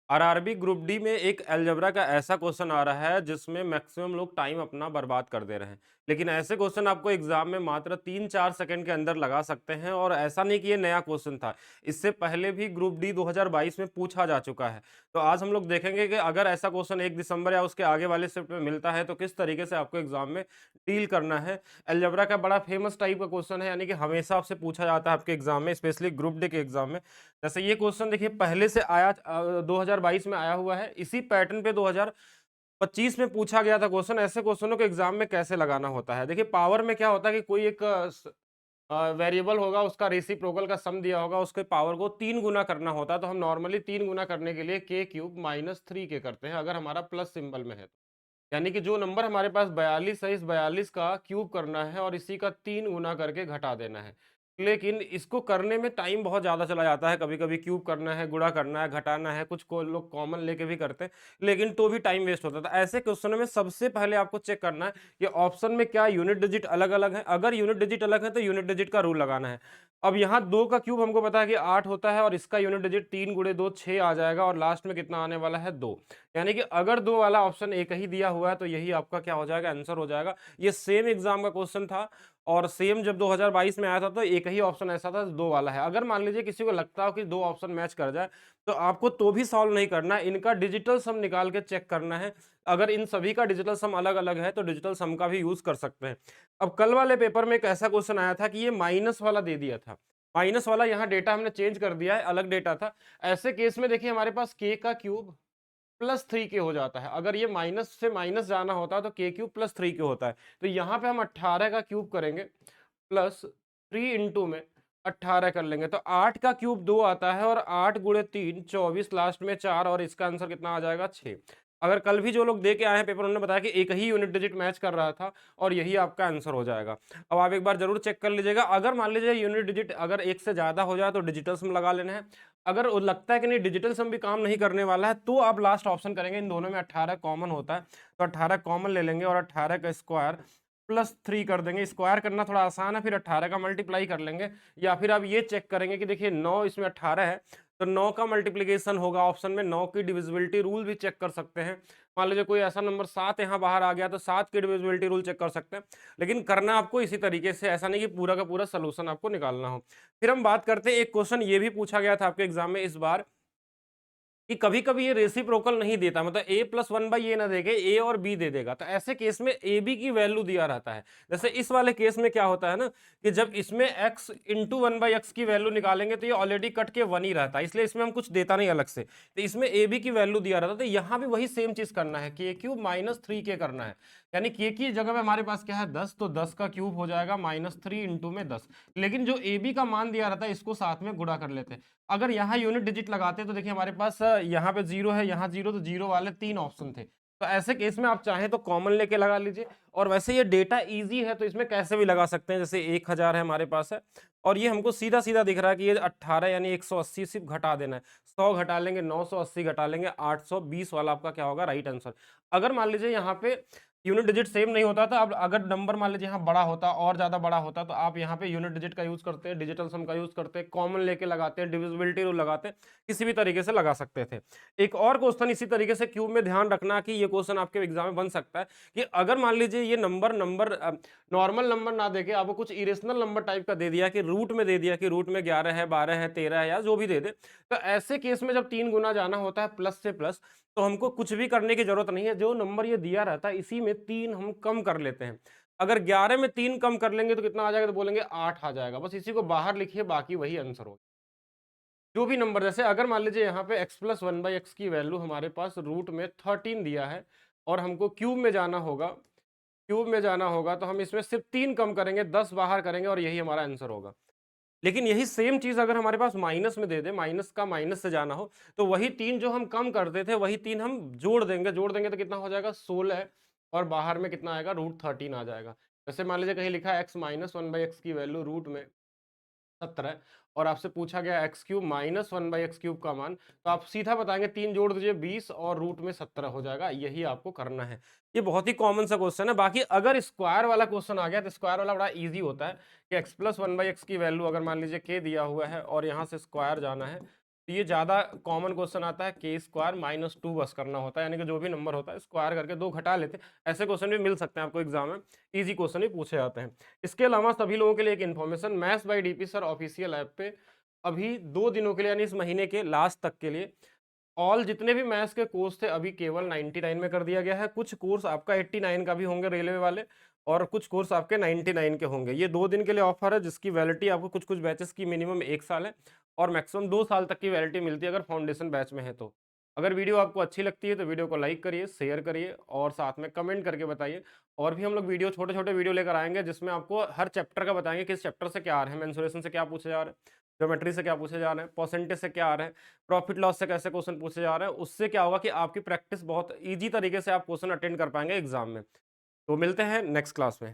RRB group D में एक algebra का ऐसा क्वेश्चन आ रहा है जिसमें मैक्सिमम लोग टाइम अपना बर्बाद कर दे रहे हैं। लेकिन ऐसे क्वेश्चन आपको एग्जाम में मात्र 3-4 सेकंड के अंदर लगा सकते हैं और ऐसा नहीं कि ये नया क्वेश्चन था। इससे पहले भी ग्रुप डी 2022 में पूछा जा चुका है। तो आज हम लोग देखेंगे कि अगर ऐसा क्वेश्चन 1 दिसंबर या उसके आगे वाले शिफ्ट में मिलता है तो किस तरीके से आपको एग्जाम में डील करना है। अलजेब्रा का बड़ा फेमस टाइप का क्वेश्चन है, यानी कि हमेशा आपसे पूछा जाता है आपके एग्जाम में, स्पेशली ग्रुप डी के एग्जाम में। जैसे ये क्वेश्चन देखिए पहले से आया 2022 में आया हुआ है, इसी पैटर्न पे 2025 में पूछा गया था क्वेश्चन। ऐसे क्वेश्चनों को एग्जाम में कैसे लगाना होता है, देखिए पावर में क्या होता है कि कोई एक वेरिएबल होगा, उसका रेसिप्रोकल का सम दिया होगा, उसके पावर को 3 गुना करना होता है। तो हम नॉर्मली 3 गुना करने के लिए k क्यूब माइनस 3 के करते हैं, अगर हमारा प्लस सिंबल में है तो। यानी कि जो नंबर हमारे पास 42 है, इस 42 का क्यूब करना है और इसी का 3 गुना करके घटा देना है। लेकिन इसको करने में टाइम बहुत ज़्यादा चला जाता है, कभी-कभी क्यूब करना है, गुणा करना है, घटाना है, कुछ को लोग कॉमन लेके भी करते हैं, लेकिन तो भी टाइम वेस्ट होता है। तो ऐसे क्वेश्चनों में सबसे पहले आपको चेक करना है कि ऑप्शन में क्या यूनिट डिजिट अलग-अलग है। अगर यूनिट डिजिट अलग है तो यूनिट डिजिट का रूल लगाना है। अब यहाँ 2 का क्यूब हमको पता है कि 8 होता है और इसका यूनिट डिजिट 3 गुणे 2 6 आ जाएगा और लास्ट में कितना आने वाला है 2। यानी कि अगर 2 वाला ऑप्शन एक ही दिया हुआ है तो यही आपका क्या हो जाएगा, आंसर हो जाएगा। ये सेम एग्जाम का क्वेश्चन था और सेम जब 2022 में आया था तो एक ही ऑप्शन ऐसा था, 2 वाला है। अगर मान लीजिए किसी को लगता हो कि 2 ऑप्शन मैच कर जाए तो आपको तो भी सॉल्व नहीं करना है, इनका डिजिटल सम निकाल के चेक करना है। अगर इन सभी का डिजिटल सम अलग-अलग है तो डिजिटल सम का भी यूज़ कर सकते हैं। अब कल वाले पेपर में एक ऐसा क्वेश्चन आया था कि ये माइनस वाला दे दिया था। माइनस वाला यहाँ डेटा हमने चेंज कर दिया है, अलग डेटा था। ऐसे केस में देखिए हमारे पास k का क्यूब प्लस 3 के हो जाता है। अगर ये माइनस से माइनस जाना होता है तो k क्यूब प्लस 3 के होता है। तो यहाँ पे हम 18 का क्यूब करेंगे प्लस 3 इंटू में 18 कर लेंगे तो 8 का क्यूब 2 आता है और 8 गुणे 3 24, लास्ट में 4 और इसका आंसर कितना आ जाएगा 6। अगर कल भी जो लोग दे के आए हैं पेपर, उन्होंने बताया कि एक ही यूनिट डिजिट मैच कर रहा था और यही आपका आंसर हो जाएगा। अब आप एक बार जरूर चेक कर लीजिएगा। अगर मान लीजिए यूनिट डिजिट अगर एक से ज्यादा हो जाए तो डिजिटल सम लगा लेना है। अगर वो लगता है कि नहीं डिजिटल सम भी काम नहीं करने वाला है तो आप लास्ट ऑप्शन करेंगे, इन दोनों में 18 कॉमन होता है तो 18 कॉमन ले लेंगे और 18 का स्क्वायर प्लस 3 कर देंगे। स्क्वायर करना थोड़ा आसान है, फिर 18 का मल्टीप्लाई कर लेंगे। या फिर आप ये चेक करेंगे कि देखिए 9 इसमें 18 है तो 9 का मल्टीप्लिकेशन होगा ऑप्शन में। 9 की डिविजिबिलिटी रूल भी चेक कर सकते हैं। मान लीजिए कोई ऐसा नंबर 7 यहाँ बाहर आ गया तो 7 की डिविजिबिलिटी रूल चेक कर सकते हैं। लेकिन करना आपको इसी तरीके से, ऐसा नहीं कि पूरा का पूरा सोल्यूशन आपको निकालना हो। फिर हम बात करते हैं, एक क्वेश्चन ये भी पूछा गया था आपके एग्जाम में इस बार कि कभी-कभी ये रेसिप्रोकल नहीं देता, मतलब a प्लस 1 बाई ए ना देके a और b दे देगा। तो ऐसे केस में a b की वैल्यू दिया रहता है। जैसे इस वाले केस में क्या होता है ना कि जब इसमें x इंटू 1 बाई एक्स की वैल्यू निकालेंगे तो ये ऑलरेडी कट के 1 ही रहता है, इसलिए इसमें हम कुछ देता नहीं अलग से। तो इसमें a b की वैल्यू दिया रहता है, तो यहाँ भी वही सेम चीज करना है, k क्यूब माइनस 3k करना है। यानी k की जगह पे हमारे पास क्या है 10, तो 10 का क्यूब हो जाएगा माइनस 3 इंटू में 10। लेकिन जो ए बी का मान दिया रहता है इसको साथ में गुणा कर लेते हैं। अगर यहाँ यूनिट डिजिट लगाते तो देखिए हमारे पास यहाँ पे 0 है, यहाँ 0, तो 0 वाले 3 ऑप्शन थे। तो ऐसे केस में आप चाहें तो कॉमन लेके लगा लीजिए। और वैसे ये डेटा इजी है तो इसमें कैसे भी लगा सकते हैं। जैसे 1000 है हमारे पास है और ये हमको सीधा सीधा दिख रहा है कि ये 18 यानी 180 सिर्फ घटा देना है। 100 घटा लेंगे, 980 घटा लेंगे, 820 वाला आपका क्या होगा, राइट आंसर। अगर मान लीजिए यहाँ पे यूनिट डिजिट सेम नहीं होता था, अब अगर नंबर मान लीजिए यहाँ बड़ा होता और ज्यादा बड़ा होता तो आप यहाँ पे यूनिट डिजिट का यूज करते हैं, डिजिटल सम का यूज करते हैं, कॉमन लेके लगाते हैं, डिविजिबिलिटी रूल लगाते हैं, किसी भी तरीके से लगा सकते थे। एक और क्वेश्चन इसी तरीके से क्यूब में ध्यान रखना कि ये क्वेश्चन आपके एग्जाम में बन सकता है कि अगर मान लीजिए ये नंबर नंबर नॉर्मल नंबर ना देके आपको कुछ इरेशनल नंबर टाइप का दे दिया कि रूट में दे दिया कि रूट में 11 है, 12 है, 13 है, या जो भी दे दे। तो ऐसे केस में जब 3 गुना जाना होता है प्लस से प्लस, तो हमको कुछ भी करने की जरूरत नहीं है। जो नंबर ये दिया रहता है इसी में 3 हम कम कर लेते हैं। अगर 11 में 3 कम कर लेंगे तो कितना आ जाएगा, तो बोलेंगे 8 आ जाएगा। बस इसी को बाहर लिखिए, बाकी वही आंसर होगा। जो भी नंबर, जैसे अगर मान लीजिए यहाँ पे x प्लस 1 बाई एक्स की वैल्यू हमारे पास रूट में 13 दिया है और हमको क्यूब में जाना होगा, क्यूब में जाना होगा तो हम इसमें सिर्फ 3 कम करेंगे, 10 बाहर करेंगे और यही हमारा आंसर होगा। लेकिन यही सेम चीज अगर हमारे पास माइनस में दे दे, माइनस का माइनस से जाना हो, तो वही 3 जो हम कम करते थे वही 3 हम जोड़ देंगे। जोड़ देंगे तो कितना हो जाएगा 16 और बाहर में कितना आएगा रूट 13 आ जाएगा। जैसे मान लीजिए कहीं लिखा है x माइनस 1 बाई एक्स की वैल्यू रूट में 17 और आपसे पूछा गया x cube minus 1 by x cube का मान, तो आप सीधा बताएंगे 3 जोड़ दीजिए 20 और रूट में 17 हो जाएगा। यही आपको करना है। ये बहुत ही कॉमन सा क्वेश्चन है। बाकी अगर स्क्वायर वाला क्वेश्चन आ गया तो स्क्वायर वाला बड़ा इजी होता है कि एक्स प्लस 1 बाई एक्स की वैल्यू अगर मान लीजिए के दिया हुआ है और यहाँ से स्क्वायर जाना है, तो ये ज़्यादा कॉमन क्वेश्चन आता है, के स्क्वायर माइनस 2 बस करना होता है, यानी कि जो भी नंबर होता है स्क्वायर करके 2 घटा लेते हैं। ऐसे क्वेश्चन भी मिल सकते हैं आपको एग्जाम में, ईजी क्वेश्चन ही पूछे जाते हैं। इसके अलावा सभी लोगों के लिए एक information, maths by DP sir official app पे अभी 2 दिनों के लिए, यानी इस महीने के लास्ट तक के लिए ऑल जितने भी मैथ्स के कोर्स थे अभी केवल 99 में कर दिया गया है। कुछ कोर्स आपका 89 का भी होंगे रेलवे वाले, और कुछ कोर्स आपके 99 के होंगे। ये 2 दिन के लिए ऑफर है, जिसकी वैलिडिटी आपको कुछ कुछ बैचेस की मिनिमम 1 साल है और मैक्सिमम 2 साल तक की वैलिडिटी मिलती है अगर फाउंडेशन बैच में है तो। अगर वीडियो आपको अच्छी लगती है तो वीडियो को लाइक करिए, शेयर करिए और साथ में कमेंट करके बताइए। और भी हम लोग वीडियो, छोटे छोटे वीडियो लेकर आएंगे जिसमें आपको हर चैप्टर का बताएंगे, किस चैप्टर से क्या आ रहे हैं, मेंसुरेशन से क्या पूछे जा रहे हैं, ज्योमेट्री से क्या पूछे जा रहे हैं, परसेंटेज से क्या आ रहे हैं, प्रॉफिट लॉस से कैसे क्वेश्चन पूछे जा रहे हैं। उससे क्या होगा कि आपकी प्रैक्टिस बहुत ईजी तरीके से आप क्वेश्चन अटेंड कर पाएंगे एग्जाम में। तो मिलते हैं नेक्स्ट क्लास में।